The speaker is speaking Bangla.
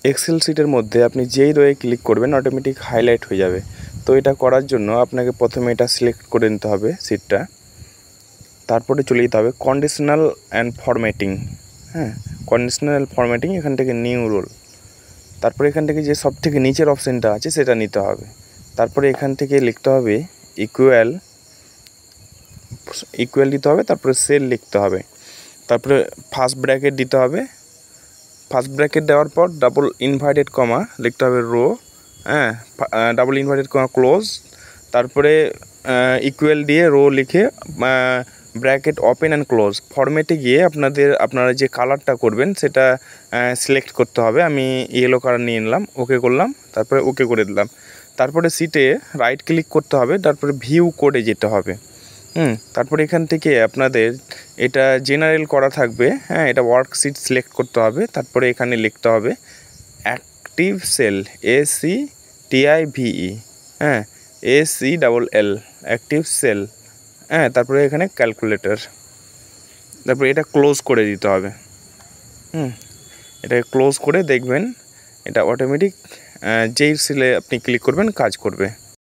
এক্সেল শিটের মধ্যে আপনি যেই রোয়ে ক্লিক করবেন অটোমেটিক হাইলাইট হয়ে যাবে। তো এটা করার জন্য আপনাকে প্রথমে এটা সিলেক্ট করে নিতে হবে শিটটা, তারপরে চলে যেতে হবে কন্ডিশনাল অ্যান্ড ফরম্যাটিং। হ্যাঁ, কন্ডিশনাল ফরম্যাটিং, এখান থেকে নিউ রোল, তারপরে এখান থেকে যে সব থেকে নিচের অপশানটা আছে সেটা নিতে হবে। তারপরে এখান থেকে লিখতে হবে ইকুয়াল দিতে হবে, তারপরে সেল লিখতে হবে, তারপরে ফার্স্ট ব্র্যাকেট দিতে হবে। ফার্স্ট ব্র্যাকেট দেওয়ার পর ডাবল ইনভার্টেড কমা লিখতে হবে রো, হ্যাঁ, ডাবল ইনভার্টেড কমা ক্লোজ, তারপরে ইকুয়াল দিয়ে রো লিখে ব্র্যাকেট ওপেন অ্যান্ড ক্লোজ। ফরম্যাটে গিয়ে আপনারা যে কালারটা করবেন সেটা সিলেক্ট করতে হবে। আমি ইয়েলো কালার নিয়ে নিলাম, ওকে করলাম, তারপরে ওকে করে দিলাম। তারপরে সিটে রাইট ক্লিক করতে হবে, তারপরে ভিউ কোডে যেতে হবে। তারপরে এখান থেকে আপনাদের এটা জেনারেল করা থাকবে, হ্যাঁ, এটা ওয়ার্কশিট সিলেক্ট করতে হবে। তারপরে এখানে লিখতে হবে অ্যাক্টিভ সেল, ACTIVE, হ্যাঁ, ACLL, অ্যাক্টিভ সেল, হ্যাঁ, তারপরে এখানে ক্যালকুলেটর, তারপরে এটা ক্লোজ করে দিতে হবে। এটা ক্লোজ করে দেখবেন এটা অটোমেটিক যেই সেলে আপনি ক্লিক করবেন কাজ করবে।